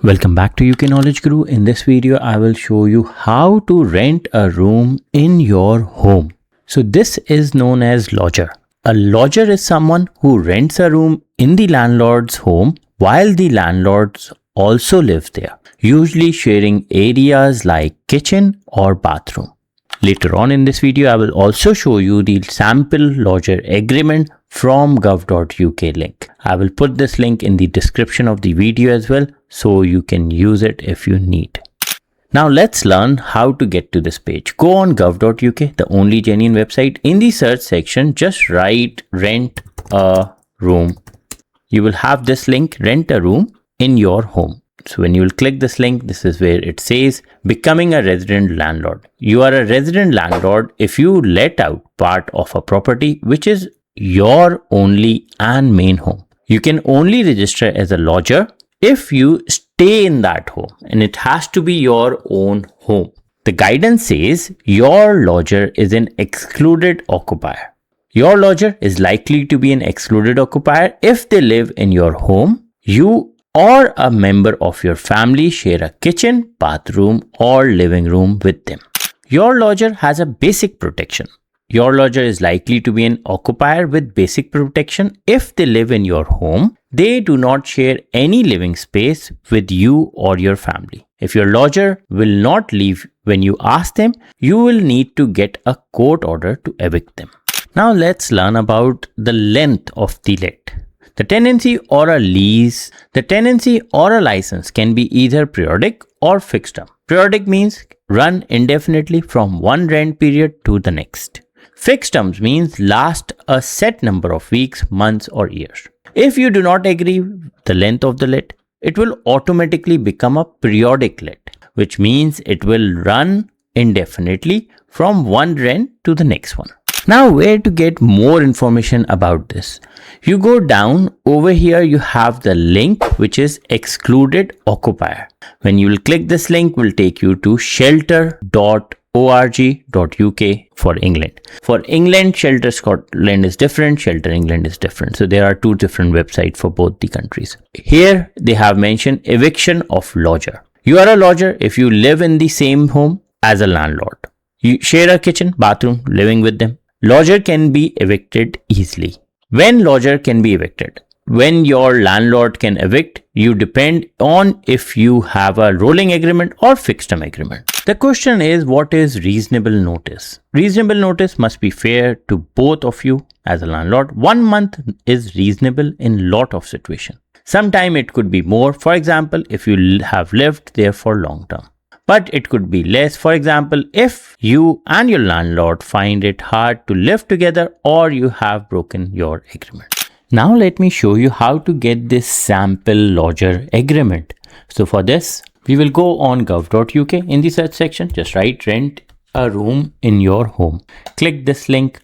Welcome back to UK Knowledge Guru. In this video, I will show you how to rent a room in your home. So this is known as lodger. A lodger is someone who rents a room in the landlord's home while the landlords also live there, usually sharing areas like kitchen or bathroom. Later on in this video, I will also show you the sample lodger agreement from gov.uk link. I will put this link in the description of the video as well, so you can use it if you need. Now let's learn how to get to this page. Go on gov.uk, the only genuine website. In the search section, just write rent a room. You will have this link, rent a room in your home. So when you will click this link, this is where it says becoming a resident landlord. You are a resident landlord if you let out part of a property which is your only and main home. You can only register as a lodger if you stay in that home, and it has to be your own home. The guidance says your lodger is an excluded occupier. Your lodger is likely to be an excluded occupier if they live in your home, you or a member of your family share a kitchen, bathroom or living room with them. Your lodger has a basic protection. Your lodger is likely to be an occupier with basic protection if they live in your home. They do not share any living space with you or your family. If your lodger will not leave when you ask them, you will need to get a court order to evict them. Now let's learn about the length of the let. The tenancy or a lease, the tenancy or a license can be either periodic or fixed term. Periodic means run indefinitely from one rent period to the next. Fixed terms means last a set number of weeks, months or years. If you do not agree with the length of the let, it will automatically become a periodic let, which means it will run indefinitely from one rent to the next one. Now, where to get more information about this? You go down over here, you have the link which is excluded occupier. When you will click this link, will take you to shelter.org.uk for England. For England, Shelter Scotland is different, Shelter England is different. So there are two different websites for both the countries. Here they have mentioned eviction of lodger. You are a lodger if you live in the same home as a landlord. You share a kitchen, bathroom, living with them. Lodger can be evicted easily. When lodger can be evicted? When your landlord can evict, you depend on if you have a rolling agreement or fixed term agreement. The question is, what is reasonable notice? Reasonable notice must be fair to both of you as a landlord. 1 month is reasonable in lot of situations. Sometime it could be more. For example, if you have lived there for long term. But it could be less. For example, if you and your landlord find it hard to live together or you have broken your agreement. Now let me show you how to get this sample lodger agreement. So for this, we will go on gov.uk. In the search section, just write rent a room in your home. Click this link,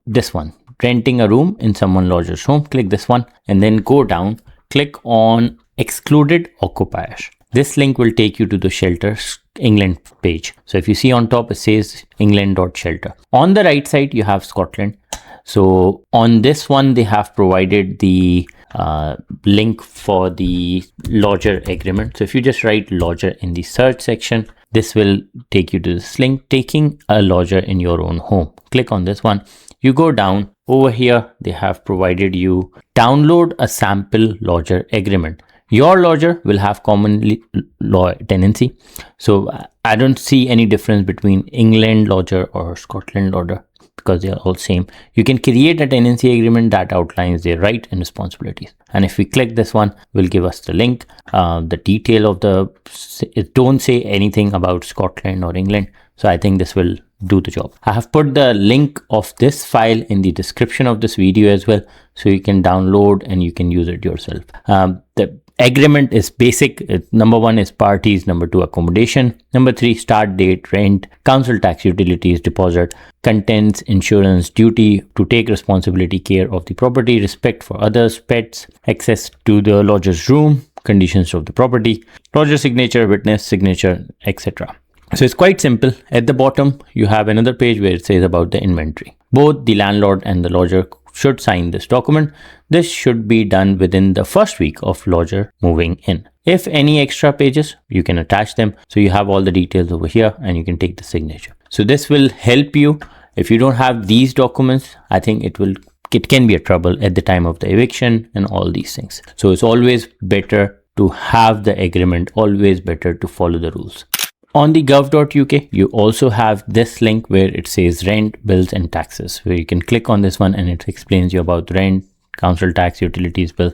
this one, renting a room in someone lodger's home. Click this one and then go down, click on excluded occupiers. This link will take you to the Shelter England page. So if you see on top, it says england.shelter. On the right side, you have Scotland. So on this one, they have provided the link for the lodger agreement. So if you just write lodger in the search section, this will take you to this link, taking a lodger in your own home. Click on this one. You go down over here. They have provided you download a sample lodger agreement. Your lodger will have common tenancy. So I don't see any difference between England lodger or Scotland lodger because they are all same. You can create a tenancy agreement that outlines their rights and responsibilities. And if we click this one, will give us the link, the detail of it don't say anything about Scotland or England. So I think this will do the job. I have put the link of this file in the description of this video as well. So you can download and you can use it yourself. The agreement is basic. Number 1 is parties. Number 2, accommodation. Number 3, start date, rent, council tax, utilities, deposit, contents, insurance, duty to take responsibility, care of the property, respect for others, pets, access to the lodger's room, conditions of the property, lodger signature, witness signature, etc. So it's quite simple. At the bottom, you have another page where it says about the inventory. Both the landlord and the lodger should sign this document. This should be done within the first week of lodger moving in. If any extra pages, you can attach them. So you have all the details over here and you can take the signature. So this will help you. If you don't have these documents, I think it can be a trouble at the time of the eviction and all these things. So it's always better to have the agreement, always better to follow the rules. On the gov.uk, you also have this link where it says rent, bills and taxes, where you can click on this one and it explains you about rent, council tax, utilities bill.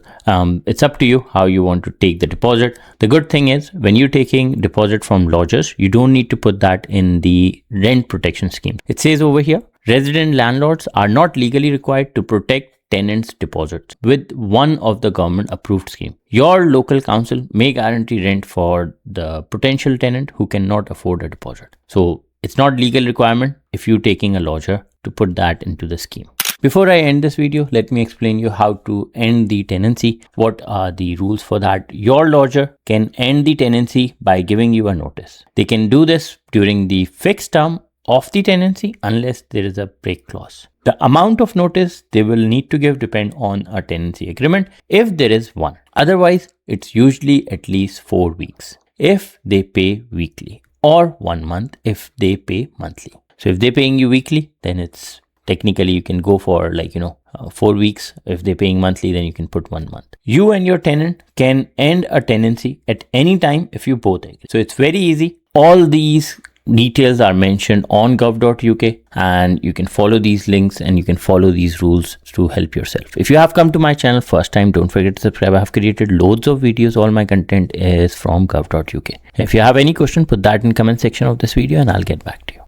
It's up to you how you want to take the deposit. The good thing is when you're taking deposit from lodgers, you don't need to put that in the rent protection scheme. It says over here, resident landlords are not legally required to protect tenants' deposits with one of the government approved scheme. Your local council may guarantee rent for the potential tenant who cannot afford a deposit. So it's not legal requirement if you're taking a lodger to put that into the scheme. Before I end this video, let me explain you how to end the tenancy. What are the rules for that? Your lodger can end the tenancy by giving you a notice. They can do this during the fixed term of the tenancy unless there is a break clause. The amount of notice they will need to give depend on a tenancy agreement if there is one. Otherwise, it's usually at least 4 weeks if they pay weekly, or 1 month if they pay monthly. So if they're paying you weekly, then it's technically you can go for 4 weeks. If they're paying monthly, then you can put 1 month. You and your tenant can end a tenancy at any time if you both agree. So it's very easy. All these details are mentioned on gov.uk and you can follow these links and you can follow these rules to help yourself. If you have come to my channel first time, don't forget to subscribe. I have created loads of videos. All my content is from gov.uk. If you have any question, put that in comment section of this video and I'll get back to you.